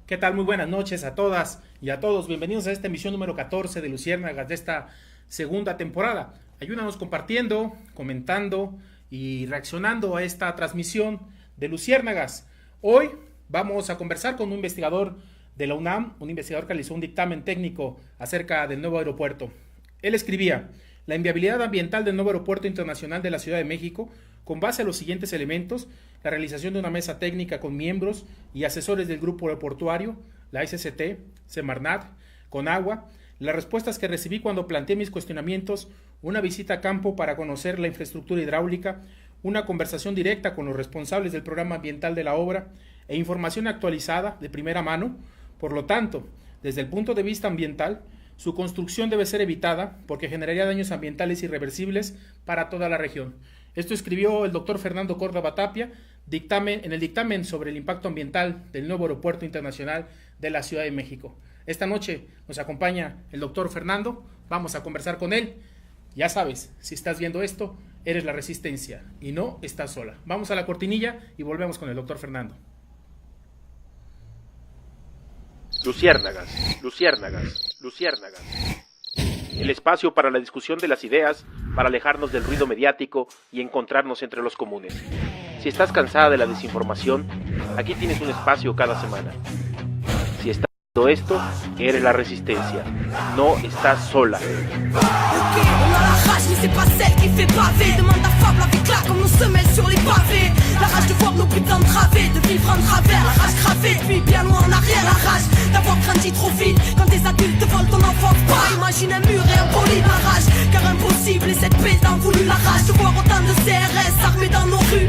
¿Qué tal? Muy buenas noches a todas y a todos. Bienvenidos a esta emisión número 14 de Luciérnagas de esta segunda temporada. Ayúdanos compartiendo, comentando y reaccionando a esta transmisión de Luciérnagas. Hoy vamos a conversar con un investigador de la UNAM, un investigador que realizó un dictamen técnico acerca del nuevo aeropuerto. Él escribía: la inviabilidad ambiental del nuevo aeropuerto internacional de la Ciudad de México, con base a los siguientes elementos: la realización de una mesa técnica con miembros y asesores del grupo aeroportuario, la SCT, Semarnat, Conagua, las respuestas que recibí cuando planteé mis cuestionamientos, una visita a campo para conocer la infraestructura hidráulica, una conversación directa con los responsables del programa ambiental de la obra e información actualizada de primera mano. Por lo tanto, desde el punto de vista ambiental, su construcción debe ser evitada porque generaría daños ambientales irreversibles para toda la región. Esto escribió el doctor Fernando Córdoba Tapia en el dictamen sobre el impacto ambiental del nuevo aeropuerto internacional de la Ciudad de México. Esta noche nos acompaña el doctor Fernando, vamos a conversar con él. Ya sabes, si estás viendo esto, eres la resistencia y no estás sola. Vamos a la cortinilla y volvemos con el doctor Fernando. Luciérnagas, luciérnagas, luciérnagas. El espacio para la discusión de las ideas, para alejarnos del ruido mediático y encontrarnos entre los comunes. Si estás cansada de la desinformación, aquí tienes un espacio cada semana. Si estás viendo esto, eres la resistencia. No estás sola. C'est pas celle qui fait baver. Demande à Fable avec là comme nos semelles sur les pavés. La rage de voir nos putains través, de vivre en travers. La rage gravée depuis bien loin en arrière. La rage d'avoir grandi trop vite. Quand des adultes volent ton enfance, pas imagine un mur et un poli de la rage. Car impossible et cette paix t'en voulu la rage de voir autant de CRS armés dans nos rues.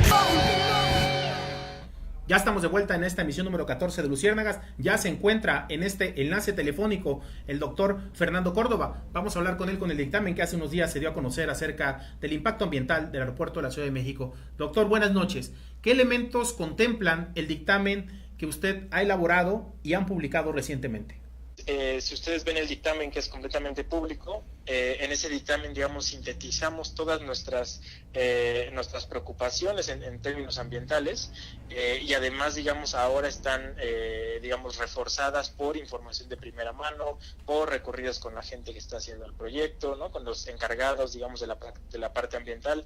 Ya estamos de vuelta en esta emisión número 14 de Luciérnagas. Ya se encuentra en este enlace telefónico el doctor Fernando Córdoba. Vamos a hablar con él con el dictamen que hace unos días se dio a conocer acerca del impacto ambiental del aeropuerto de la Ciudad de México. Doctor, buenas noches. ¿Qué elementos contemplan el dictamen que usted ha elaborado y han publicado recientemente? Si ustedes ven el dictamen, que es completamente público, en ese dictamen, digamos, sintetizamos todas nuestras preocupaciones en términos ambientales, y además, digamos, ahora están, digamos, reforzadas por información de primera mano, por recorridos con la gente que está haciendo el proyecto, ¿no? Con los encargados, digamos, de la parte ambiental.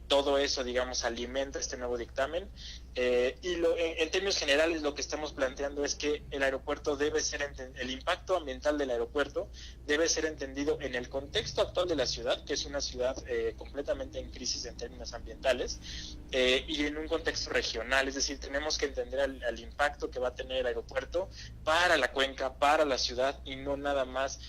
Todo eso, digamos, alimenta este nuevo dictamen. En términos generales, lo que estamos planteando es que el aeropuerto debe ser el impacto ambiental del aeropuerto debe ser entendido en el contexto actual de la ciudad, que es una ciudad completamente en crisis en términos ambientales, y en un contexto regional, es decir, tenemos que entender al impacto que va a tener el aeropuerto para la cuenca, para la ciudad, y no nada más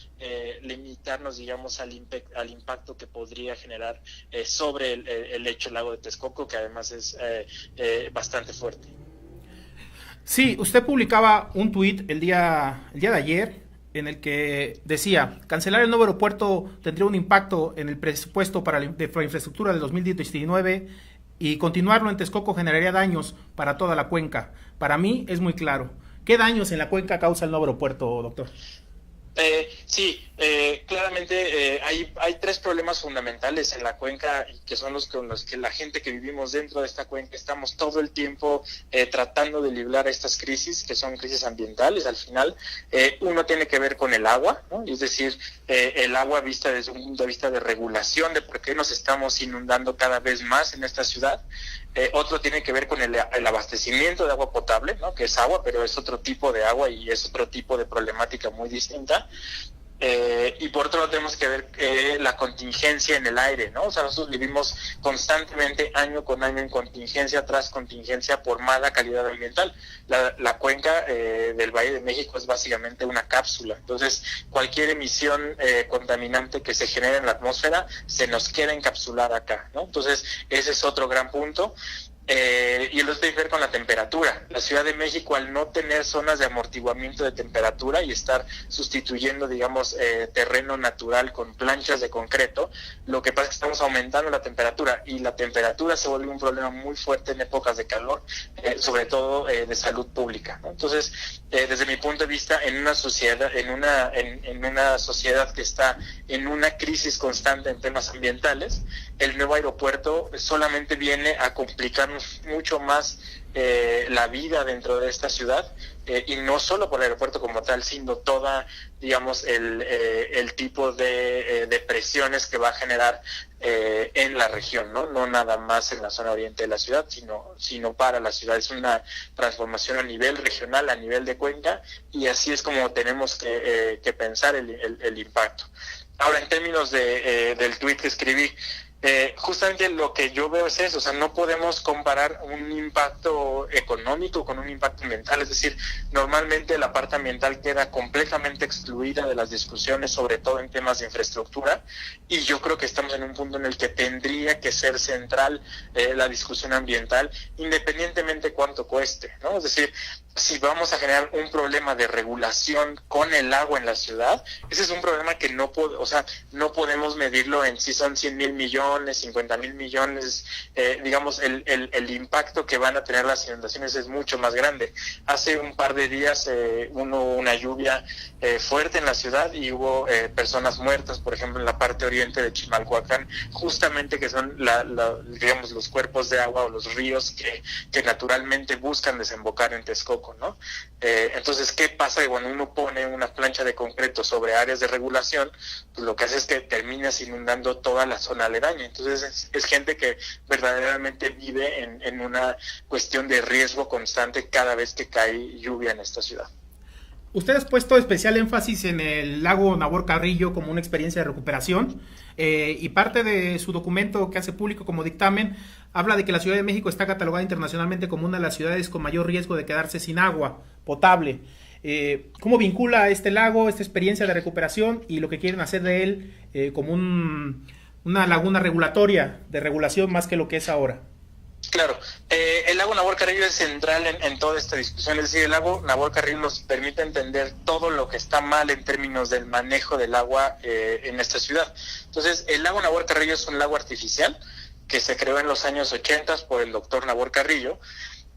limitarnos, digamos, al impacto que podría generar sobre el lecho del lago de Texcoco, que además es bastante fuerte. Sí, usted publicaba un tuit el día de ayer en el que decía: cancelar el nuevo aeropuerto tendría un impacto en el presupuesto para la infraestructura del 2019 y continuarlo en Texcoco generaría daños para toda la cuenca. Para mí es muy claro. ¿Qué daños en la cuenca causa el nuevo aeropuerto, doctor? Claramente hay tres problemas fundamentales en la cuenca, que son los con los que la gente que vivimos dentro de esta cuenca estamos todo el tiempo tratando de librar estas crisis, que son crisis ambientales al final. Uno tiene que ver con el agua, ¿no? Es decir, el agua vista desde un punto de vista de regulación, de por qué nos estamos inundando cada vez más en esta ciudad. Otro tiene que ver con el abastecimiento de agua potable, ¿no? Que es agua, pero es otro tipo de agua y es otro tipo de problemática muy distinta. Y por otro lado tenemos que ver la contingencia en el aire, ¿no? O sea, nosotros vivimos constantemente año con año en contingencia tras contingencia por mala calidad ambiental. La cuenca del Valle de México es básicamente una cápsula, entonces cualquier emisión contaminante que se genere en la atmósfera se nos queda encapsulada acá, ¿no? Entonces ese es otro gran punto. Y el otro tiene que ver con la temperatura. La Ciudad de México, al no tener zonas de amortiguamiento de temperatura y estar sustituyendo, digamos, terreno natural con planchas de concreto, lo que pasa es que estamos aumentando la temperatura, y la temperatura se vuelve un problema muy fuerte en épocas de calor, sobre todo de salud pública, ¿no? Entonces, desde mi punto de vista, en una sociedad que está en una crisis constante en temas ambientales, el nuevo aeropuerto solamente viene a complicar mucho más la vida dentro de esta ciudad, y no solo por el aeropuerto como tal, sino toda, digamos, el tipo de presiones que va a generar en la región, ¿no? Nada más en la zona oriente de la ciudad, sino para la ciudad. Es una transformación a nivel regional, a nivel de cuenca, y así es como tenemos que pensar el impacto. Ahora, en términos del tuit que escribí, justamente lo que yo veo es eso, o sea, no podemos comparar un impacto económico con un impacto ambiental, es decir, normalmente la parte ambiental queda completamente excluida de las discusiones, sobre todo en temas de infraestructura, y yo creo que estamos en un punto en el que tendría que ser central la discusión ambiental, independientemente cuánto cueste, ¿no? Es decir, si vamos a generar un problema de regulación con el agua en la ciudad, ese es un problema que no podemos medirlo en si son 100,000 millones, 50,000 millones, digamos, el impacto que van a tener las inundaciones es mucho más grande. Hace un par de días hubo una lluvia fuerte en la ciudad y hubo personas muertas, por ejemplo, en la parte oriente de Chimalhuacán, justamente que son digamos, los cuerpos de agua o los ríos que naturalmente buscan desembocar en Texcoco, ¿no? Entonces, ¿qué pasa cuando uno pone una plancha de concreto sobre áreas de regulación? Pues lo que hace es que terminas inundando toda la zona aledaña. Entonces es gente que verdaderamente vive en una cuestión de riesgo constante cada vez que cae lluvia en esta ciudad. Usted ha puesto especial énfasis en el lago Nabor Carrillo como una experiencia de recuperación, y parte de su documento que hace público como dictamen habla de que la Ciudad de México está catalogada internacionalmente como una de las ciudades con mayor riesgo de quedarse sin agua potable. ¿Cómo vincula este lago, esta experiencia de recuperación y lo que quieren hacer de él como una laguna regulatoria, de regulación más que lo que es ahora? Claro, el lago Nabor Carrillo es central en toda esta discusión, es decir, el lago Nabor Carrillo nos permite entender todo lo que está mal en términos del manejo del agua en esta ciudad. Entonces, el lago Nabor Carrillo es un lago artificial que se creó en los años 80 por el doctor Nabor Carrillo,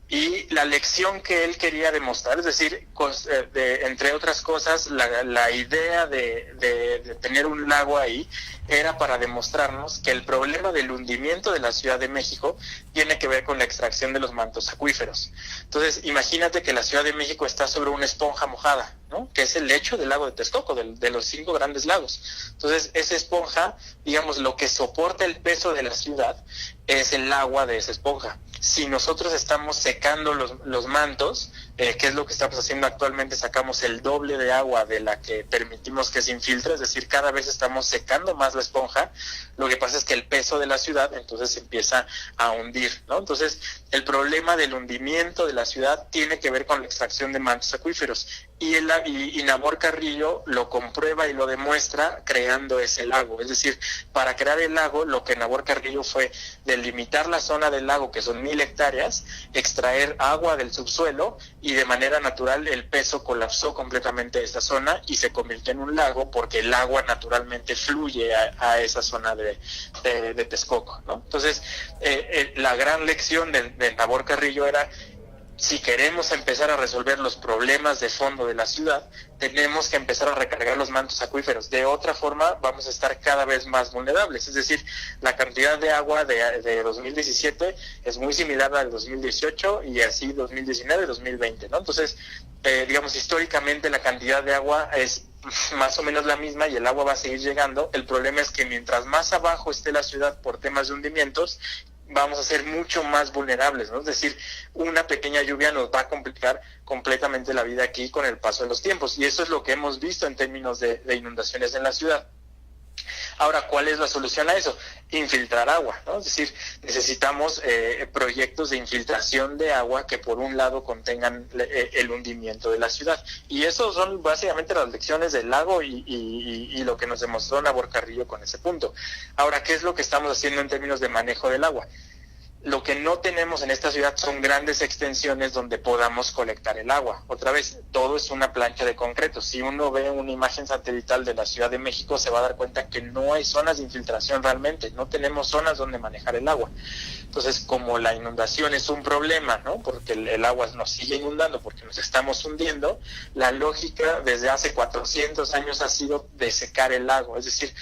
y la lección que él quería demostrar, es decir, entre otras cosas, la idea de tener un lago ahí era para demostrarnos que el problema del hundimiento de la Ciudad de México tiene que ver con la extracción de los mantos acuíferos. Entonces, imagínate que la Ciudad de México está sobre una esponja mojada, ¿no? Que es el lecho del lago de Texcoco, de los 5 grandes lagos. Entonces, esa esponja, digamos, lo que soporta el peso de la ciudad es el agua de esa esponja. Si nosotros estamos secando los mantos, que es lo que estamos haciendo actualmente, sacamos el doble de agua de la que permitimos que se infiltre, es decir, cada vez estamos secando más la esponja. Lo que pasa es que el peso de la ciudad entonces empieza a hundir, ¿no? Entonces, el problema del hundimiento de la ciudad tiene que ver con la extracción de mantos acuíferos, y Nabor Carrillo lo comprueba y lo demuestra creando ese lago. Es decir, para crear el lago, lo que Nabor Carrillo fue delimitar la zona del lago, que son 1,000 hectáreas, extraer agua del subsuelo, y de manera natural el peso colapsó completamente esta zona y se convirtió en un lago, porque el agua naturalmente fluye a esa zona de Texcoco, ¿no? Entonces, la gran lección de Nabor Carrillo era: si queremos empezar a resolver los problemas de fondo de la ciudad, tenemos que empezar a recargar los mantos acuíferos. De otra forma, vamos a estar cada vez más vulnerables. Es decir, la cantidad de agua de 2017 es muy similar a la del 2018, y así 2019, 2020, ¿no? Entonces, digamos, históricamente la cantidad de agua es más o menos la misma y el agua va a seguir llegando. El problema es que mientras más abajo esté la ciudad por temas de hundimientos, vamos a ser mucho más vulnerables, ¿no? Es decir, una pequeña lluvia nos va a complicar completamente la vida aquí con el paso de los tiempos, y eso es lo que hemos visto en términos de inundaciones en la ciudad. Ahora, ¿cuál es la solución a eso? Infiltrar agua, ¿no? Es decir, necesitamos proyectos de infiltración de agua que por un lado contengan el hundimiento de la ciudad. Y eso son básicamente las lecciones del lago y lo que nos demostró Nabor Carrillo con ese punto. Ahora, ¿qué es lo que estamos haciendo en términos de manejo del agua? Lo que no tenemos en esta ciudad son grandes extensiones donde podamos colectar el agua. Otra vez, todo es una plancha de concreto. Si uno ve una imagen satelital de la Ciudad de México, se va a dar cuenta que no hay zonas de infiltración realmente. No tenemos zonas donde manejar el agua. Entonces, como la inundación es un problema, ¿no? Porque el agua nos sigue inundando, porque nos estamos hundiendo, la lógica desde hace 400 años ha sido de secar el lago. Es decir,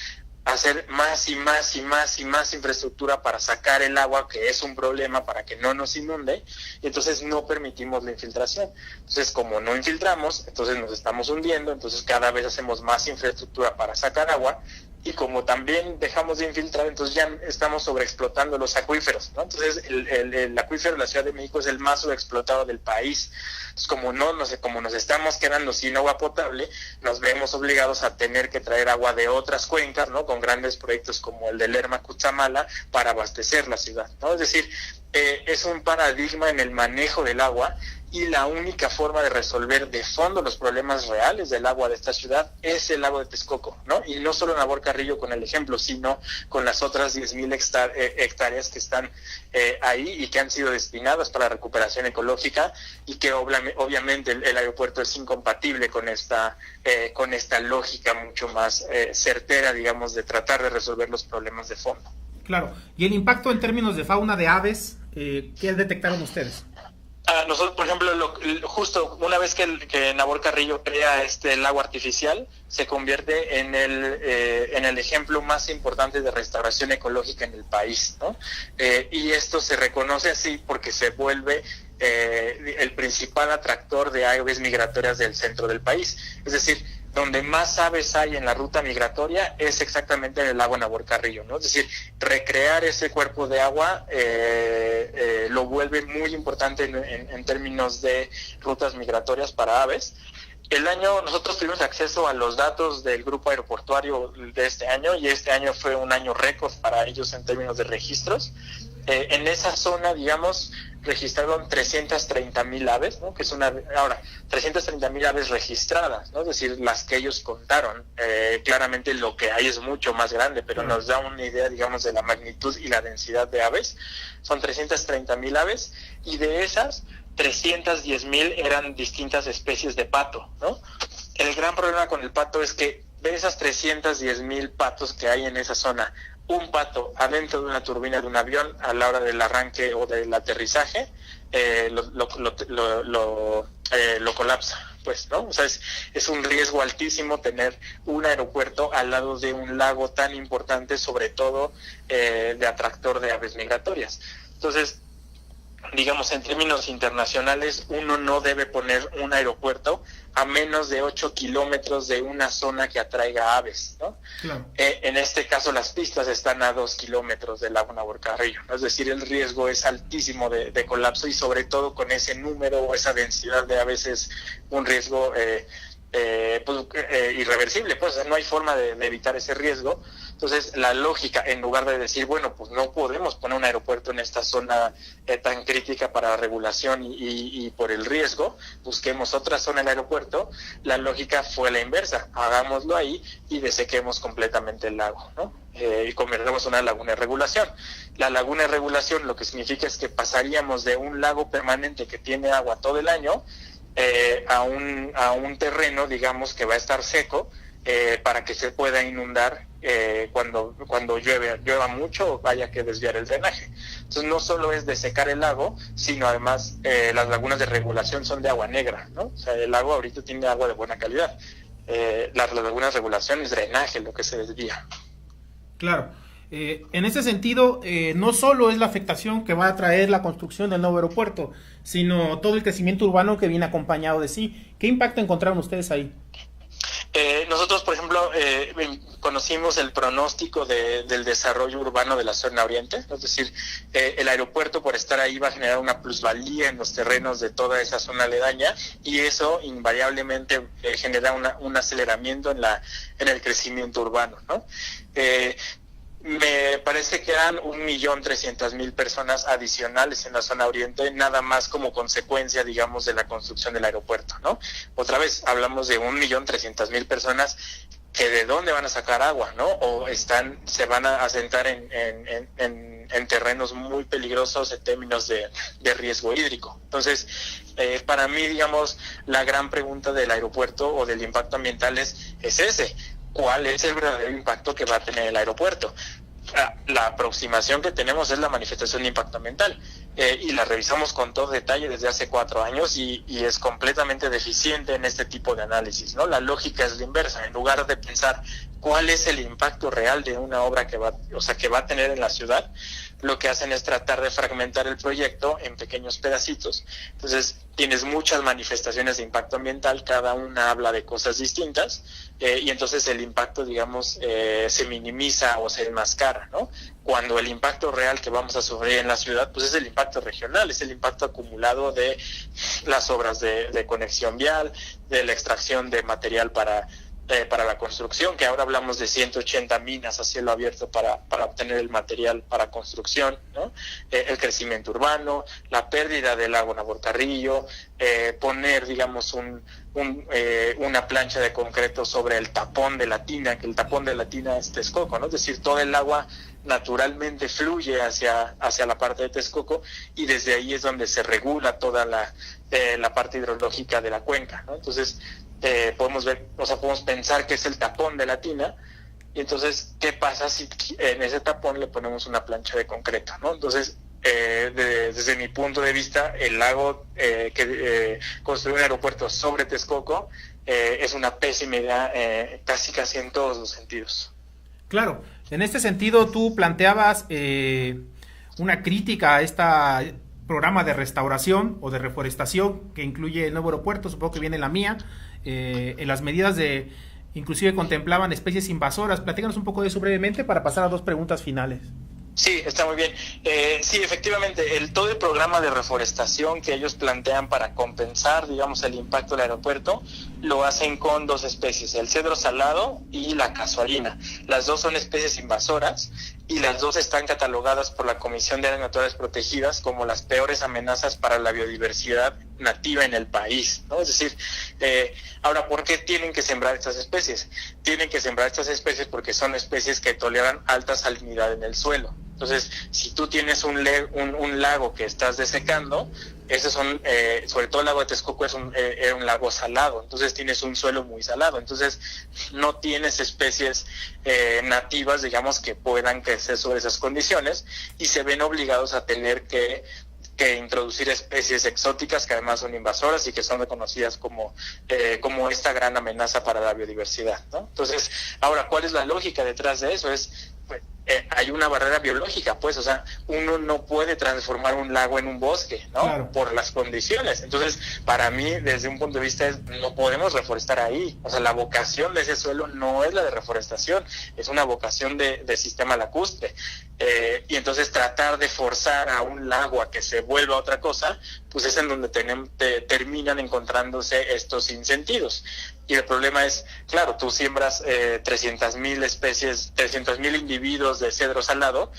hacer más y más y más y más infraestructura para sacar el agua, que es un problema para que no nos inunde, y entonces no permitimos la infiltración. Entonces, como no infiltramos, entonces nos estamos hundiendo, entonces cada vez hacemos más infraestructura para sacar agua, y como también dejamos de infiltrar, entonces ya estamos sobreexplotando los acuíferos, ¿no? Entonces el acuífero de la Ciudad de México es el más sobreexplotado del país. Entonces, como nos estamos quedando sin agua potable, nos vemos obligados a tener que traer agua de otras cuencas, ¿no? Con grandes proyectos como el de Lerma Cutzamala para abastecer la ciudad, ¿no? Es decir, es un paradigma en el manejo del agua, y la única forma de resolver de fondo los problemas reales del agua de esta ciudad es el lago de Texcoco, ¿no? Y no solo Nabor Carrillo con el ejemplo, sino con las otras 10,000 hectáreas que están ahí y que han sido destinadas para la recuperación ecológica, y que obviamente el aeropuerto es incompatible con esta lógica mucho más certera, digamos, de tratar de resolver los problemas de fondo. Claro. ¿Y el impacto en términos de fauna de aves, qué detectaron ustedes? Nosotros, por ejemplo, justo una vez que Nabor Carrillo crea este lago artificial, se convierte en el ejemplo más importante de restauración ecológica en el país, ¿no? Y esto se reconoce así porque se vuelve el principal atractor de aves migratorias del centro del país. Es decir, donde más aves hay en la ruta migratoria es exactamente en el lago Nabor Carrillo, ¿no? Es decir, recrear ese cuerpo de agua lo vuelve muy importante en términos de rutas migratorias para aves. Nosotros tuvimos acceso a los datos del grupo aeroportuario de este año, y este año fue un año récord para ellos en términos de registros. En esa zona, digamos, registraron 330,000 aves, ¿no? Que es 330,000 aves registradas, ¿no? Es decir, las que ellos contaron. Claramente lo que hay es mucho más grande, pero nos da una idea, digamos, de la magnitud y la densidad de aves. Son 330,000 aves, y de esas 310,000 eran distintas especies de pato, ¿no? El gran problema con el pato es que de esas 310,000 patos que hay en esa zona, un pato adentro de una turbina de un avión a la hora del arranque o del aterrizaje lo colapsa, pues, ¿no? O sea, es un riesgo altísimo tener un aeropuerto al lado de un lago tan importante, sobre todo de atractor de aves migratorias. Entonces, digamos, en términos internacionales, uno no debe poner un aeropuerto a menos de 8 kilómetros de una zona que atraiga aves, ¿no? Claro. En este caso, las pistas están a 2 kilómetros del lago Nabor Carrillo, ¿no? Es decir, el riesgo es altísimo de colapso, y sobre todo con ese número o esa densidad de aves es un riesgo irreversible, pues no hay forma de evitar ese riesgo. Entonces, la lógica, en lugar de decir, bueno, pues no podemos poner un aeropuerto en esta zona tan crítica para la regulación y por el riesgo, busquemos otra zona en el aeropuerto, la lógica fue la inversa: hagámoslo ahí y desequemos completamente el lago, ¿no? Y convertimos en una laguna de regulación. La laguna de regulación lo que significa es que pasaríamos de un lago permanente que tiene agua todo el año a un terreno, digamos, que va a estar seco, para que se pueda inundar cuando llueva mucho, vaya que desviar el drenaje. Entonces, no solo es desecar el lago, sino además las lagunas de regulación son de agua negra, ¿no? O sea, el lago ahorita tiene agua de buena calidad. Las lagunas de regulación es drenaje lo que se desvía. Claro. En ese sentido, no solo es la afectación que va a traer la construcción del nuevo aeropuerto, sino todo el crecimiento urbano que viene acompañado de sí. ¿Qué impacto encontraron ustedes ahí? Nosotros, por ejemplo, conocimos el pronóstico del desarrollo urbano de la zona oriente, es decir, el aeropuerto, por estar ahí, va a generar una plusvalía en los terrenos de toda esa zona aledaña, y eso invariablemente genera un aceleramiento en el crecimiento urbano, ¿no? Me parece que eran 1.300.000 personas adicionales en la zona oriente, nada más como consecuencia, digamos, de la construcción del aeropuerto, ¿no? Otra vez, hablamos de 1.300.000 personas que de dónde van a sacar agua, ¿no? O se van a asentar en terrenos muy peligrosos en términos de riesgo hídrico. Entonces, para mí, digamos, la gran pregunta del aeropuerto o del impacto ambiental es ese. ¿Cuál es el verdadero impacto que va a tener el aeropuerto? la aproximación que tenemos es la manifestación de impacto ambiental, y la revisamos con todo detalle desde hace 4 años y es completamente deficiente en este tipo de análisis, ¿no? La lógica es la inversa. En lugar de pensar cuál es el impacto real de una obra que va a tener en la ciudad, lo que hacen es tratar de fragmentar el proyecto en pequeños pedacitos. Entonces tienes muchas manifestaciones de impacto ambiental, cada una habla de cosas distintas, y entonces el impacto, digamos, se minimiza o se enmascara, ¿no? Cuando el impacto real que vamos a sufrir en la ciudad, pues es el impacto regional, es el impacto acumulado de las obras de conexión vial, de la extracción de material para la construcción, que ahora hablamos de 180 minas a cielo abierto para obtener el material para construcción, ¿no? El crecimiento urbano, la pérdida del lago Navarcarrillo, poner, digamos, una plancha de concreto sobre el tapón de la tina, que el tapón de la tina es Texcoco, ¿no? Es decir, todo el agua naturalmente fluye hacia la parte de Texcoco, y desde ahí es donde se regula toda la parte hidrológica de la cuenca, ¿no? Entonces podemos pensar que es el tapón de la tina, y entonces ¿qué pasa si en ese tapón le ponemos una plancha de concreto, ¿no? Entonces desde mi punto de vista, el lago construir un aeropuerto sobre Texcoco es una pésima idea, casi en todos los sentidos. Claro, en este sentido tú planteabas una crítica a este programa de restauración o de reforestación que incluye el nuevo aeropuerto, supongo que viene la mía, en las medidas inclusive contemplaban especies invasoras. Platícanos un poco de eso brevemente para pasar a 2 preguntas finales. Sí, está muy bien. Sí, efectivamente, todo el programa de reforestación que ellos plantean para compensar, digamos, el impacto del aeropuerto, lo hacen con 2 especies, el cedro salado y la casuarina. Las 2 son especies invasoras y las 2 están catalogadas por la Comisión de Áreas Naturales Protegidas como las peores amenazas para la biodiversidad nativa en el país, ¿no? Es decir, ahora, ¿por qué tienen que sembrar estas especies? Tienen que sembrar estas especies porque son especies que toleran alta salinidad en el suelo. Entonces, si tú tienes un lago que estás desecando, esos son, sobre todo el lago de Texcoco era un lago salado, entonces tienes un suelo muy salado, entonces no tienes especies nativas, digamos, que puedan crecer sobre esas condiciones, y se ven obligados a tener que introducir especies exóticas que además son invasoras y que son reconocidas como esta gran amenaza para la biodiversidad, ¿no? Entonces, ahora, ¿cuál es la lógica detrás de eso? Hay una barrera biológica, pues, o sea, uno no puede transformar un lago en un bosque, ¿no? Claro. Por las condiciones. Entonces, para mí, desde un punto de vista, no podemos reforestar ahí. O sea, la vocación de ese suelo no es la de reforestación, es una vocación de sistema lacustre. Y entonces tratar de forzar a un lago a que se vuelva otra cosa, pues es en donde terminan encontrándose estos insentidos. Y el problema es, claro, tú siembras 300,000 especies, 300,000 individuos de cedro salado,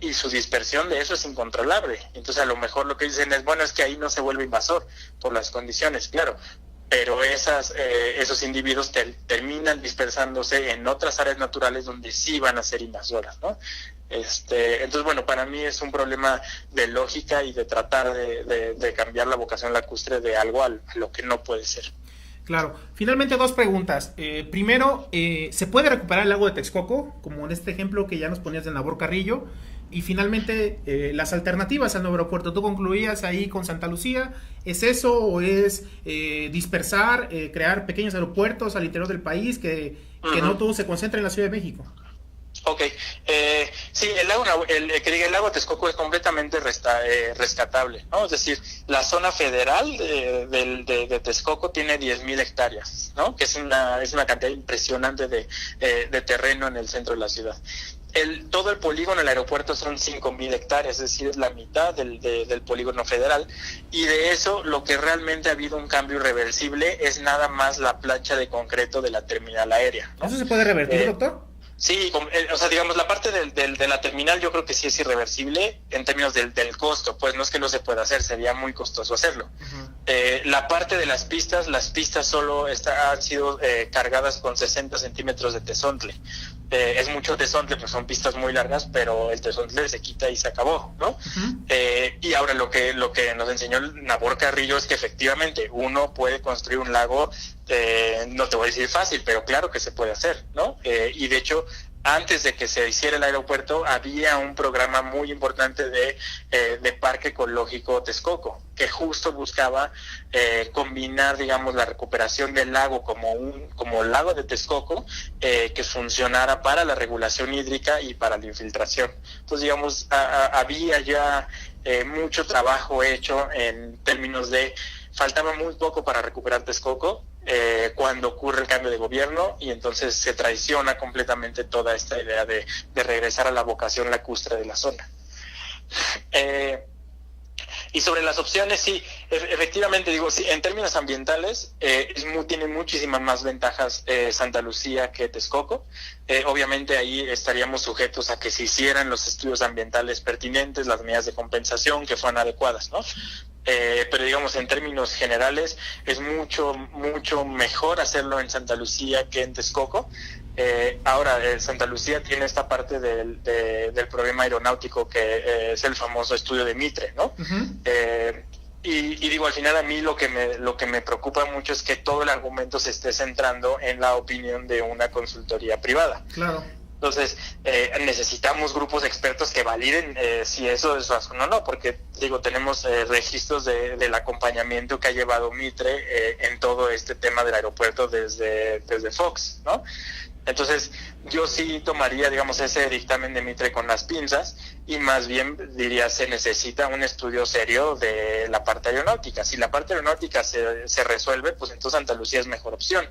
y su dispersión de eso es incontrolable. Entonces, a lo mejor lo que dicen es, bueno, es que ahí no se vuelve invasor por las condiciones, claro, pero esos individuos terminan dispersándose en otras áreas naturales donde sí van a ser invasoras, ¿no? Entonces, bueno, para mí es un problema de lógica y de tratar de cambiar la vocación lacustre de algo a lo que no puede ser. Claro. Finalmente, 2 preguntas. Primero, ¿se puede recuperar el lago de Texcoco, como en este ejemplo que ya nos ponías de Navarcarrillo? Y finalmente, las alternativas al nuevo aeropuerto. Tú concluías ahí con Santa Lucía. ¿Es eso o es dispersar, crear pequeños aeropuertos al interior del país, que no todo se concentre en la Ciudad de México? Ok, sí, el lago de Texcoco es completamente rescatable, ¿no? Es decir, la zona federal de Texcoco tiene 10,000 hectáreas, ¿no? Que es una cantidad impresionante de terreno en el centro de la ciudad. Todo el polígono del aeropuerto son 5,000 hectáreas, es decir, es la mitad del polígono federal, y de eso lo que realmente ha habido un cambio irreversible es nada más la plancha de concreto de la terminal aérea, ¿no? ¿Eso se puede revertir, doctor? Sí, o sea, digamos, la parte de la terminal yo creo que sí es irreversible en términos del costo, pues no es que no se pueda hacer, sería muy costoso hacerlo. La parte de las pistas solo han sido cargadas con 60 centímetros de tesontle. Es mucho tesontle, pues son pistas muy largas, pero el tesontle se quita y se acabó, ¿no? Y ahora lo que nos enseñó Navarcarrillo es que efectivamente uno puede construir un lago, no te voy a decir fácil, pero claro que se puede hacer, ¿no? Y de hecho, antes de que se hiciera el aeropuerto, había un programa muy importante de Parque Ecológico Texcoco, que justo buscaba combinar, digamos, la recuperación del lago como lago de Texcoco, que funcionara para la regulación hídrica y para la infiltración. Entonces, digamos, había ya mucho trabajo hecho en términos de faltaba muy poco para recuperar Texcoco cuando ocurre el cambio de gobierno, y entonces se traiciona completamente toda esta idea de regresar a la vocación lacustre de la zona. Y sobre las opciones, sí, efectivamente, digo, sí, en términos ambientales, tiene muchísimas más ventajas Santa Lucía que Texcoco. Obviamente ahí estaríamos sujetos a que se hicieran los estudios ambientales pertinentes, las medidas de compensación que fueran adecuadas, ¿no? Pero digamos, en términos generales, es mucho mejor hacerlo en Santa Lucía que en Texcoco. Ahora, Santa Lucía tiene esta parte del problema aeronáutico que es el famoso estudio de Mitre, ¿no? Uh-huh. Y digo, al final a mí lo que me preocupa mucho es que todo el argumento se esté centrando en la opinión de una consultoría privada. Claro. Entonces, necesitamos grupos expertos que validen si eso es razón o no, porque, digo, tenemos registros del acompañamiento que ha llevado Mitre en todo este tema del aeropuerto desde Fox, ¿no? Entonces, yo sí tomaría, digamos, ese dictamen de Mitre con las pinzas, y más bien diría, se necesita un estudio serio de la parte aeronáutica. Si la parte aeronáutica se resuelve, pues entonces Santa Lucía es mejor opción.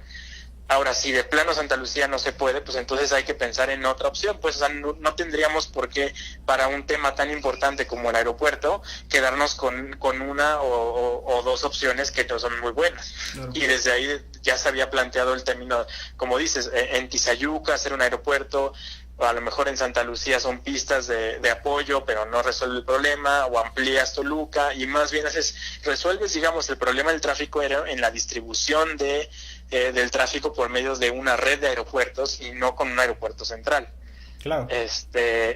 Ahora, si de plano Santa Lucía no se puede, pues entonces hay que pensar en otra opción. Pues, o sea, no tendríamos por qué, para un tema tan importante como el aeropuerto, quedarnos con una o dos opciones que no son muy buenas. Claro. Y desde ahí ya se había planteado el término, como dices, en Tizayuca hacer un aeropuerto, o a lo mejor en Santa Lucía son pistas de apoyo, pero no resuelve el problema, o amplías Toluca, y más bien resuelves, digamos, el problema del tráfico aéreo en la distribución del tráfico por medio de una red de aeropuertos y no con un aeropuerto central. Claro.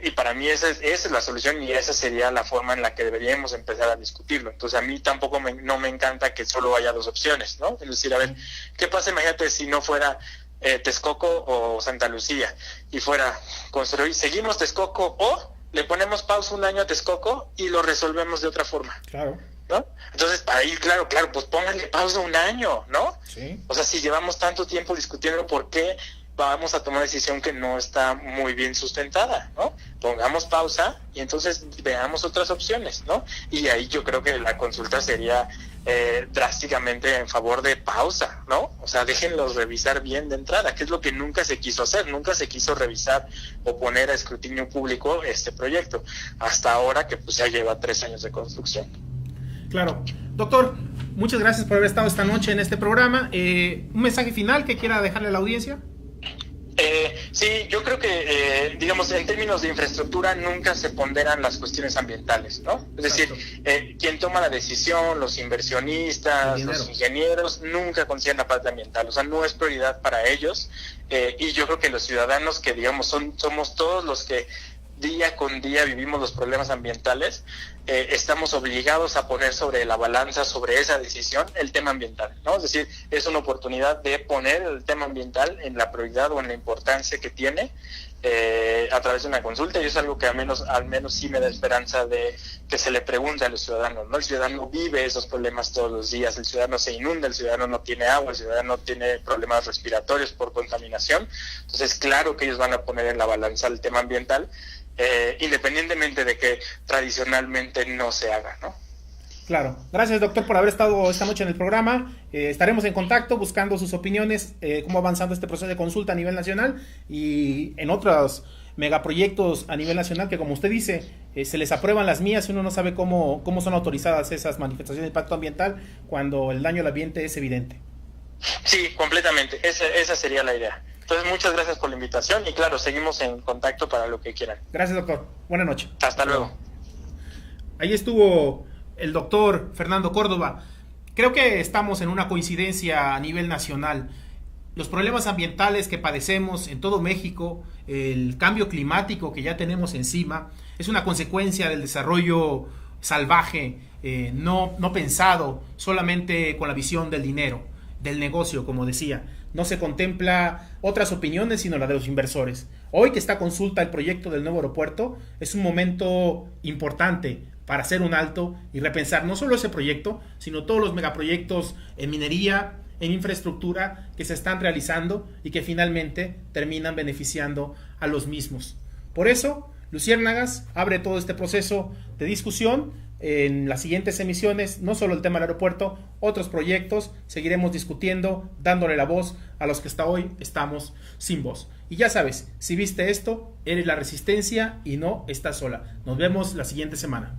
Y para mí esa es la solución, y esa sería la forma en la que deberíamos empezar a discutirlo. Entonces, a mí tampoco no me encanta que solo haya dos opciones, ¿no? Es decir, a ver, ¿qué pasa? Imagínate si no fuera Texcoco o Santa Lucía, y fuera construir, seguimos Texcoco, o le ponemos pausa un año a Texcoco y lo resolvemos de otra forma. Claro. ¿No? Entonces, para ir, claro, pues pónganle pausa un año, ¿no? Sí. O sea, si llevamos tanto tiempo discutiendo, ¿por qué vamos a tomar una decisión que no está muy bien sustentada, ¿no? Pongamos pausa y entonces veamos otras opciones, ¿no? Y ahí yo creo que la consulta sería drásticamente en favor de pausa, ¿no? O sea, déjenlos revisar bien de entrada, que es lo que nunca se quiso hacer. Nunca se quiso revisar o poner a escrutinio público este proyecto, hasta ahora que pues ya lleva 3 años de construcción. Claro. Doctor, muchas gracias por haber estado esta noche en este programa. ¿Un mensaje final que quiera dejarle a la audiencia? Sí, yo creo que, digamos, en términos de infraestructura nunca se ponderan las cuestiones ambientales, ¿no? Es decir, quien toma la decisión, los inversionistas, los ingenieros, nunca consideran la parte ambiental, o sea, no es prioridad para ellos, y yo creo que los ciudadanos que, digamos, somos todos los que día con día vivimos los problemas ambientales, estamos obligados a poner sobre la balanza, sobre esa decisión, el tema ambiental, ¿no? Es decir, es una oportunidad de poner el tema ambiental en la prioridad o en la importancia que tiene a través de una consulta, y es algo que al menos sí me da esperanza de que se le pregunte a los ciudadanos, ¿no? El ciudadano vive esos problemas todos los días, el ciudadano se inunda, el ciudadano no tiene agua, el ciudadano tiene problemas respiratorios por contaminación. Entonces, claro que ellos van a poner en la balanza el tema ambiental, independientemente de que tradicionalmente no se haga, ¿no? Claro. Gracias, doctor, por haber estado esta noche en el programa. Estaremos en contacto buscando sus opiniones, cómo avanzando este proceso de consulta a nivel nacional y en otros megaproyectos a nivel nacional que, como usted dice, se les aprueban las mías y uno no sabe cómo son autorizadas esas manifestaciones de impacto ambiental cuando el daño al ambiente es evidente. Sí, completamente. Esa sería la idea. Entonces, muchas gracias por la invitación y, claro, seguimos en contacto para lo que quieran. Gracias, doctor. Buenas noches. Hasta luego. Ahí estuvo el doctor Fernando Córdoba. Creo que estamos en una coincidencia a nivel nacional. Los problemas ambientales que padecemos en todo México, el cambio climático que ya tenemos encima, es una consecuencia del desarrollo salvaje, no pensado solamente con la visión del dinero, del negocio, como decía. No se contempla otras opiniones sino la de los inversores. Hoy que está a consulta el proyecto del nuevo aeropuerto, es un momento importante para hacer un alto y repensar no solo ese proyecto, sino todos los megaproyectos en minería, en infraestructura que se están realizando y que finalmente terminan beneficiando a los mismos. Por eso, Luciérnagas abre todo este proceso de discusión. En las siguientes emisiones, no solo el tema del aeropuerto, otros proyectos, seguiremos discutiendo, dándole la voz a los que hasta hoy estamos sin voz. Y ya sabes, si viste esto, eres la resistencia y no estás sola. Nos vemos la siguiente semana.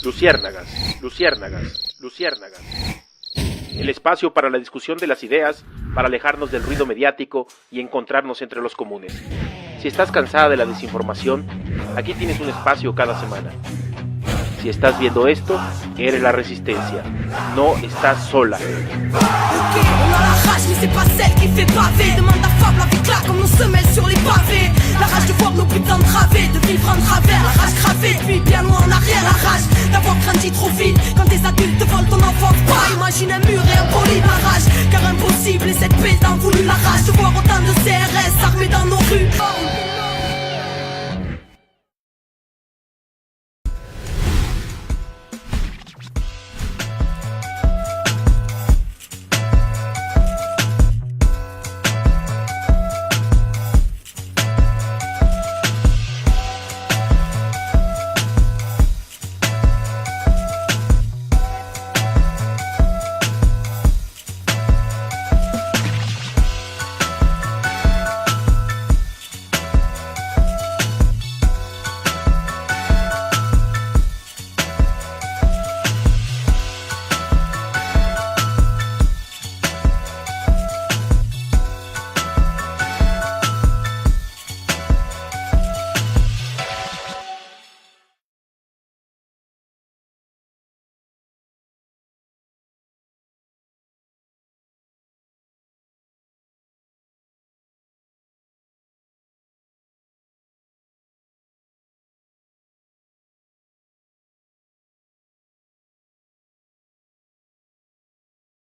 Luciérnagas, Luciérnagas, Luciérnagas. El espacio para la discusión de las ideas, para alejarnos del ruido mediático y encontrarnos entre los comunes. Si estás cansada de la desinformación, aquí tienes un espacio cada semana. Si estás viendo esto, eres la resistencia. No estás sola. On a la rage mais c'est pas celle qui fait baver. Demande à Fab, la vie claque comme nos semelles sur les pavés. La rage de voir nos putains través, de vivre en travers. La rage gravée depuis bien loin en arrière. La rage d'avoir grandi trop vite quand des adultes volent ton enfance. Pas imagine un mur et un poli. La rage car impossible et cette paix t'en voulu. La rage de voir autant de CRS armés dans nos rues.